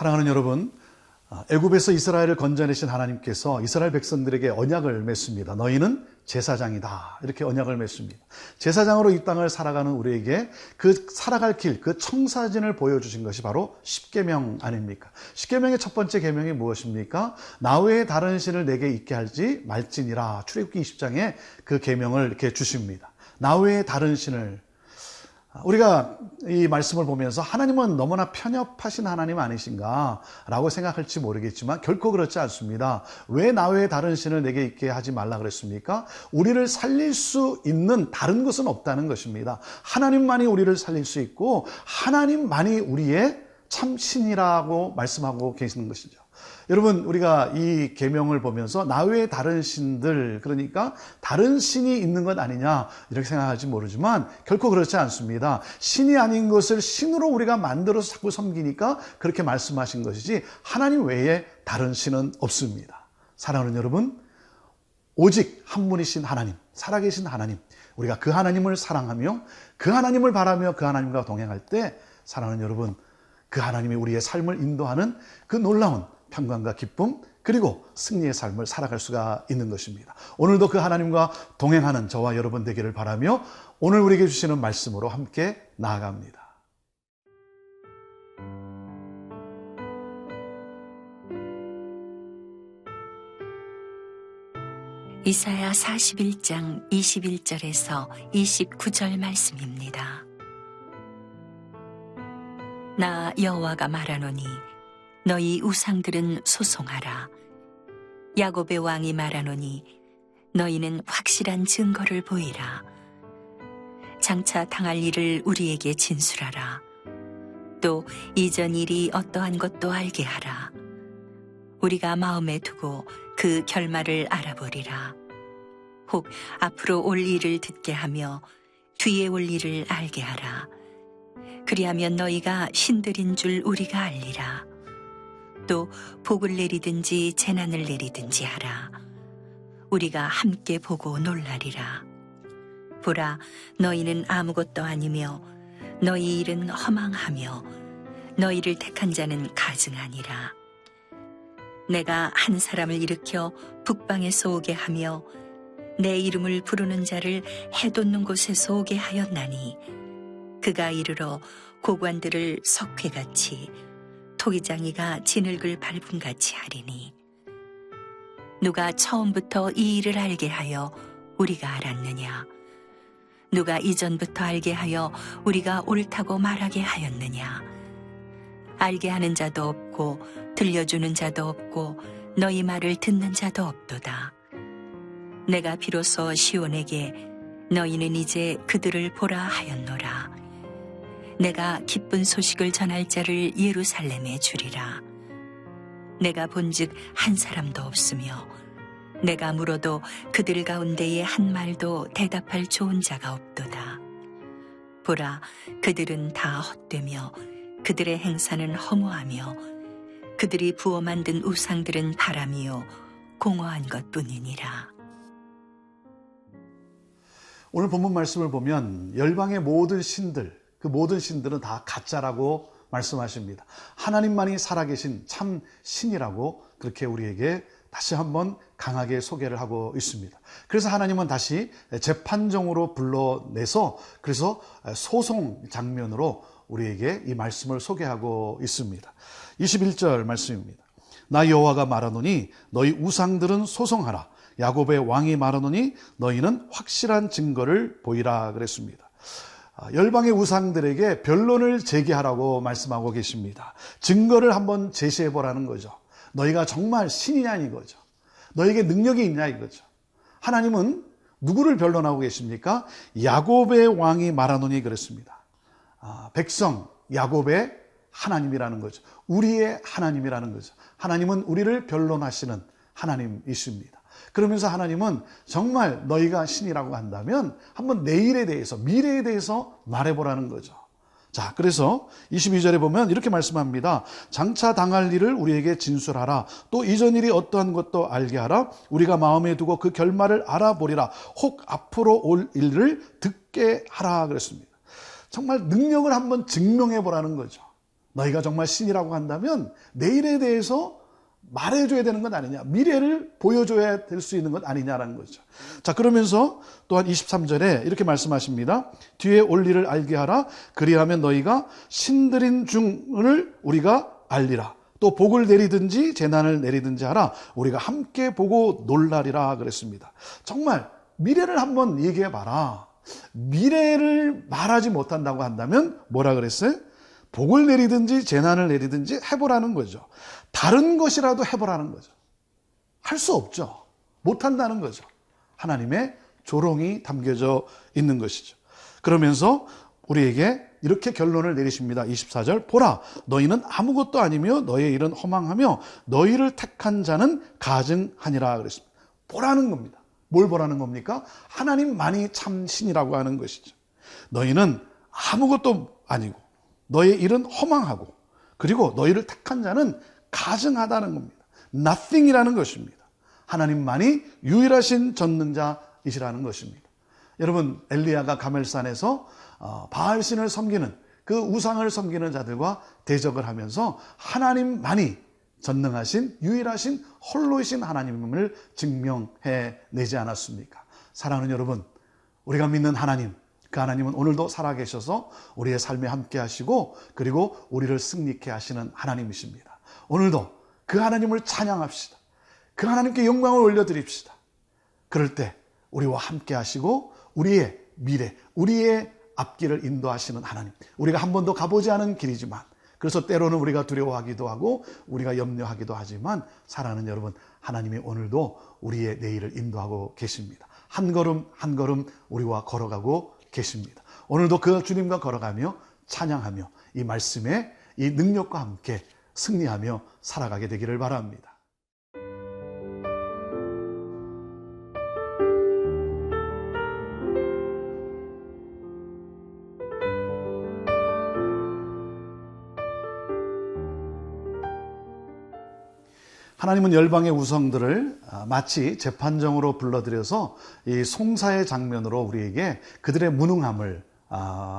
사랑하는 여러분, 애굽에서 이스라엘을 건져내신 하나님께서 이스라엘 백성들에게 언약을 맺습니다. 너희는 제사장이다. 이렇게 언약을 맺습니다. 제사장으로 이 땅을 살아가는 우리에게 그 살아갈 길, 그 청사진을 보여주신 것이 바로 십계명 아닙니까? 십계명의 첫 번째 계명이 무엇입니까? 나 외에 다른 신을 내게 있게 할지 말지니라. 출애굽기 20장에 그 계명을 이렇게 주십니다. 나 외에 다른 신을. 우리가 이 말씀을 보면서 하나님은 너무나 편협하신 하나님 아니신가 라고 생각할지 모르겠지만 결코 그렇지 않습니다. 왜 나 외에 다른 신을 내게 있게 하지 말라 그랬습니까? 우리를 살릴 수 있는 다른 것은 없다는 것입니다. 하나님만이 우리를 살릴 수 있고 하나님만이 우리의 참 신이라고 말씀하고 계시는 것이죠. 여러분, 우리가 이 계명을 보면서 나 외에 다른 신들, 그러니까 다른 신이 있는 것 아니냐 이렇게 생각할지 모르지만 결코 그렇지 않습니다. 신이 아닌 것을 신으로 우리가 만들어서 자꾸 섬기니까 그렇게 말씀하신 것이지 하나님 외에 다른 신은 없습니다. 사랑하는 여러분, 오직 한 분이신 하나님, 살아계신 하나님, 우리가 그 하나님을 사랑하며 그 하나님을 바라며 그 하나님과 동행할 때 사랑하는 여러분, 그 하나님이 우리의 삶을 인도하는 그 놀라운 평강과 기쁨 그리고 승리의 삶을 살아갈 수가 있는 것입니다. 오늘도 그 하나님과 동행하는 저와 여러분 되기를 바라며 오늘 우리에게 주시는 말씀으로 함께 나아갑니다. 이사야 41장 21절에서 29절 말씀입니다. 나 여호와가 말하노니 너희 우상들은 소송하라. 야곱의 왕이 말하노니 너희는 확실한 증거를 보이라. 장차 당할 일을 우리에게 진술하라. 또 이전 일이 어떠한 것도 알게 하라. 우리가 마음에 두고 그 결말을 알아보리라. 혹 앞으로 올 일을 듣게 하며 뒤에 올 일을 알게 하라. 그리하면 너희가 신들인 줄 우리가 알리라. 또 복을 내리든지 재난을 내리든지 하라. 우리가 함께 보고 놀라리라. 보라, 너희는 아무것도 아니며 너희 일은 허망하며 너희를 택한 자는 가증하니라. 내가 한 사람을 일으켜 북방에서 오게 하며 내 이름을 부르는 자를 해돋는 곳에서 오게 하였나니 그가 이르러 고관들을 석회같이 토기장이가 진흙을 밟음같이 하리니 누가 처음부터 이 일을 알게 하여 우리가 알았느냐? 누가 이전부터 알게 하여 우리가 옳다고 말하게 하였느냐? 알게 하는 자도 없고 들려주는 자도 없고 너희 말을 듣는 자도 없도다. 내가 비로소 시온에게 너희는 이제 그들을 보라 하였노라. 내가 기쁜 소식을 전할 자를 예루살렘에 주리라. 내가 본즉 한 사람도 없으며 내가 물어도 그들 가운데에 한 말도 대답할 좋은 자가 없도다. 보라, 그들은 다 헛되며 그들의 행사는 허무하며 그들이 부어 만든 우상들은 바람이요 공허한 것뿐이니라. 오늘 본문 말씀을 보면 열방의 모든 신들, 그 모든 신들은 다 가짜라고 말씀하십니다. 하나님만이 살아계신 참 신이라고 그렇게 우리에게 다시 한번 강하게 소개를 하고 있습니다. 그래서 하나님은 다시 재판정으로 불러내서 그래서 소송 장면으로 우리에게 이 말씀을 소개하고 있습니다. 21절 말씀입니다. 나 여호와가 말하노니 너희 우상들은 소송하라. 야곱의 왕이 말하노니 너희는 확실한 증거를 보이라 그랬습니다. 열방의 우상들에게 변론을 제기하라고 말씀하고 계십니다. 증거를 한번 제시해보라는 거죠. 너희가 정말 신이냐 이거죠. 너에게 능력이 있냐 이거죠. 하나님은 누구를 변론하고 계십니까? 야곱의 왕이 말하노니 그랬습니다. 백성 야곱의 하나님이라는 거죠. 우리의 하나님이라는 거죠. 하나님은 우리를 변론하시는 하나님이십니다. 그러면서 하나님은 정말 너희가 신이라고 한다면 한번 내일에 대해서, 미래에 대해서 말해보라는 거죠. 자, 그래서 22절에 보면 이렇게 말씀합니다. 장차 당할 일을 우리에게 진술하라. 또 이전 일이 어떠한 것도 알게 하라. 우리가 마음에 두고 그 결말을 알아보리라. 혹 앞으로 올 일을 듣게 하라 그랬습니다. 정말 능력을 한번 증명해보라는 거죠. 너희가 정말 신이라고 한다면 내일에 대해서 말해줘야 되는 것 아니냐, 미래를 보여줘야 될 수 있는 것 아니냐라는 거죠. 자, 그러면서 또한 23절에 이렇게 말씀하십니다. 뒤에 올 일을 알게 하라. 그리하면 너희가 신들인 중을 우리가 알리라. 또 복을 내리든지 재난을 내리든지 하라. 우리가 함께 보고 놀라리라 그랬습니다. 정말 미래를 한번 얘기해 봐라. 미래를 말하지 못한다고 한다면 뭐라 그랬어요? 복을 내리든지 재난을 내리든지 해보라는 거죠. 다른 것이라도 해보라는 거죠. 할 수 없죠. 못한다는 거죠. 하나님의 조롱이 담겨져 있는 것이죠. 그러면서 우리에게 이렇게 결론을 내리십니다. 24절, 보라, 너희는 아무것도 아니며 너희의 일은 허망하며 너희를 택한 자는 가증하니라 그랬습니다. 보라는 겁니다. 뭘 보라는 겁니까? 하나님만이 참 신이라고 하는 것이죠. 너희는 아무것도 아니고 너희의 일은 허망하고 그리고 너희를 택한 자는 가증하다는 겁니다. nothing이라는 것입니다. 하나님만이 유일하신 전능자이시라는 것입니다. 여러분, 엘리야가 가멜산에서 바알신을 섬기는 그 우상을 섬기는 자들과 대적을 하면서 하나님만이 전능하신 유일하신 홀로이신 하나님을 증명해 내지 않았습니까? 사랑하는 여러분, 우리가 믿는 하나님, 그 하나님은 오늘도 살아계셔서 우리의 삶에 함께 하시고 그리고 우리를 승리케 하시는 하나님이십니다. 오늘도 그 하나님을 찬양합시다. 그 하나님께 영광을 올려드립시다. 그럴 때 우리와 함께 하시고 우리의 미래, 우리의 앞길을 인도하시는 하나님, 우리가 한 번도 가보지 않은 길이지만 그래서 때로는 우리가 두려워하기도 하고 우리가 염려하기도 하지만 사랑하는 여러분, 하나님이 오늘도 우리의 내일을 인도하고 계십니다. 한 걸음 한 걸음 우리와 걸어가고 계십니다. 오늘도 그 주님과 걸어가며 찬양하며 이 말씀의 이 능력과 함께 승리하며 살아가게 되기를 바랍니다. 하나님은 열방의 우성들을 마치 재판정으로 불러들여서 이 송사의 장면으로 우리에게 그들의 무능함을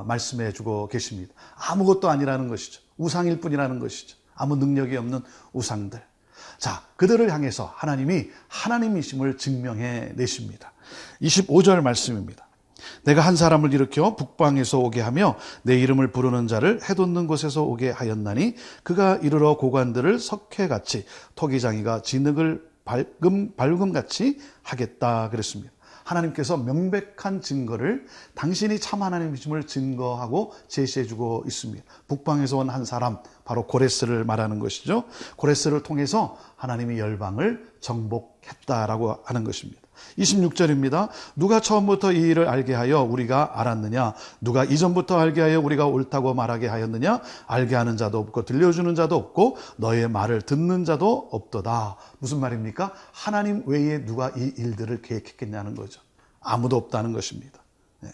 말씀해 주고 계십니다. 아무것도 아니라는 것이죠. 우상일 뿐이라는 것이죠. 아무 능력이 없는 우상들. 자, 그들을 향해서 하나님이 하나님이심을 증명해 내십니다. 25절 말씀입니다. 내가 한 사람을 일으켜 북방에서 오게 하며 내 이름을 부르는 자를 해돋는 곳에서 오게 하였나니 그가 이르러 고관들을 석회같이 토기장이가 진흙을 발금같이 하겠다 그랬습니다. 하나님께서 명백한 증거를 당신이 참 하나님이심을 증거하고 제시해주고 있습니다. 북방에서 온 한 사람, 바로 고레스를 말하는 것이죠. 고레스를 통해서 하나님이 열방을 정복했다라고 하는 것입니다. 26절입니다. 누가 처음부터 이 일을 알게 하여 우리가 알았느냐? 누가 이전부터 알게 하여 우리가 옳다고 말하게 하였느냐? 알게 하는 자도 없고 들려주는 자도 없고 너의 말을 듣는 자도 없도다. 무슨 말입니까? 하나님 외에 누가 이 일들을 계획했겠냐는 거죠. 아무도 없다는 것입니다. 네.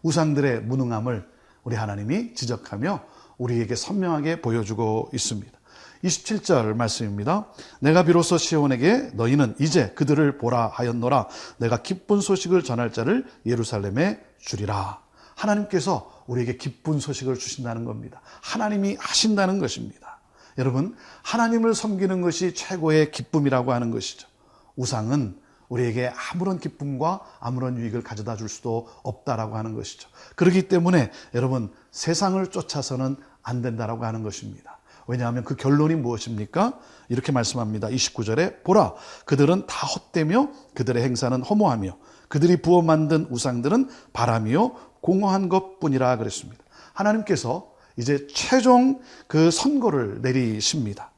우상들의 무능함을 우리 하나님이 지적하며 우리에게 선명하게 보여주고 있습니다. 27절 말씀입니다. 내가 비로소 시온에게 너희는 이제 그들을 보라 하였노라. 내가 기쁜 소식을 전할 자를 예루살렘에 주리라. 하나님께서 우리에게 기쁜 소식을 주신다는 겁니다. 하나님이 하신다는 것입니다. 여러분, 하나님을 섬기는 것이 최고의 기쁨이라고 하는 것이죠. 우상은 우리에게 아무런 기쁨과 아무런 유익을 가져다 줄 수도 없다라고 하는 것이죠. 그렇기 때문에 여러분, 세상을 쫓아서는 안 된다라고 하는 것입니다. 왜냐하면 그 결론이 무엇입니까? 이렇게 말씀합니다. 29절에 보라, 그들은 다 헛되며 그들의 행사는 허무하며 그들이 부어 만든 우상들은 바람이요 공허한 것뿐이라 그랬습니다. 하나님께서 이제 최종 그 선고를 내리십니다.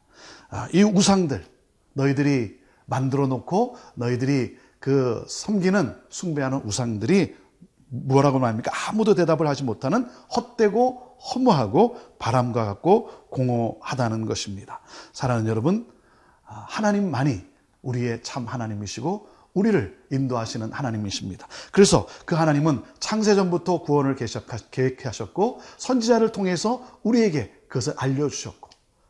이 우상들, 너희들이 만들어 놓고 너희들이 그 섬기는 숭배하는 우상들이 뭐라고 말합니까? 아무도 대답을 하지 못하는 헛되고 허무하고 바람과 같고 공허하다는 것입니다. 사랑하는 여러분, 하나님만이 우리의 참 하나님이시고 우리를 인도하시는 하나님이십니다. 그래서 그 하나님은 창세전부터 구원을 계획하셨고 선지자를 통해서 우리에게 그것을 알려주셨고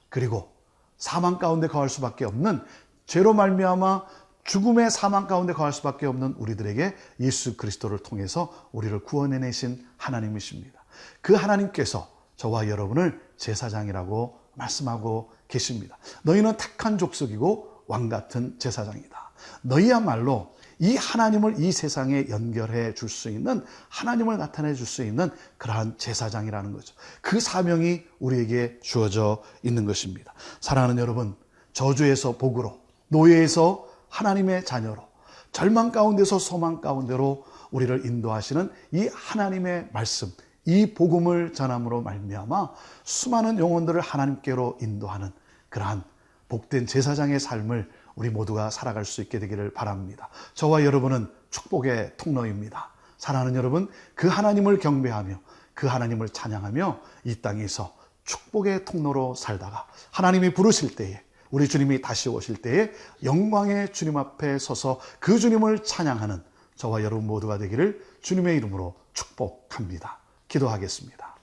그리고 사망 가운데 거할 수밖에 없는 죄로 말미암아 죽음의 사망 가운데 거할 수밖에 없는 우리들에게 예수 그리스도를 통해서 우리를 구원해내신 하나님이십니다. 그 하나님께서 저와 여러분을 제사장이라고 말씀하고 계십니다. 너희는 택한 족속이고 왕같은 제사장이다. 너희야말로 이 하나님을 이 세상에 연결해 줄 수 있는, 하나님을 나타내 줄 수 있는 그러한 제사장이라는 거죠. 그 사명이 우리에게 주어져 있는 것입니다. 사랑하는 여러분, 저주에서 복으로, 노예에서 하나님의 자녀로, 절망 가운데서 소망 가운데로 우리를 인도하시는 이 하나님의 말씀, 이 복음을 전함으로 말미암아 수많은 영혼들을 하나님께로 인도하는 그러한 복된 제사장의 삶을 우리 모두가 살아갈 수 있게 되기를 바랍니다. 저와 여러분은 축복의 통로입니다. 사랑하는 여러분, 그 하나님을 경배하며 그 하나님을 찬양하며 이 땅에서 축복의 통로로 살다가 하나님이 부르실 때에, 우리 주님이 다시 오실 때에 영광의 주님 앞에 서서 그 주님을 찬양하는 저와 여러분 모두가 되기를 주님의 이름으로 축복합니다. 기도하겠습니다.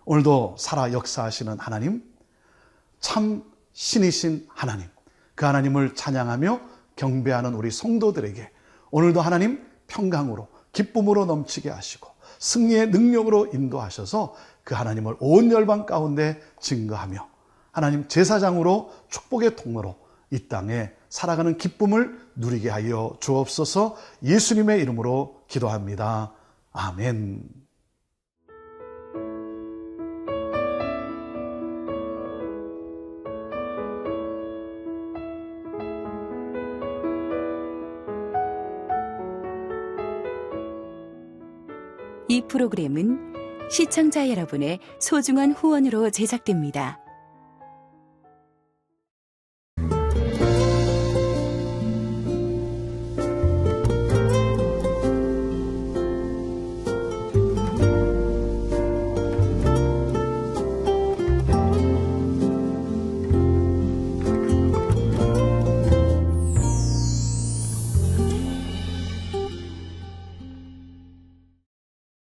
오늘도 살아 역사하시는 하나님, 참 신이신 하나님, 그 하나님을 찬양하며 경배하는 우리 성도들에게 오늘도 하나님 평강으로, 기쁨으로 넘치게 하시고 승리의 능력으로 인도하셔서 그 하나님을 온 열방 가운데 증거하며 하나님 제사장으로 축복의 통로로 이 땅에 살아가는 기쁨을 누리게 하여 주옵소서. 예수님의 이름으로 기도합니다. 아멘. 이 프로그램은 시청자 여러분의 소중한 후원으로 제작됩니다.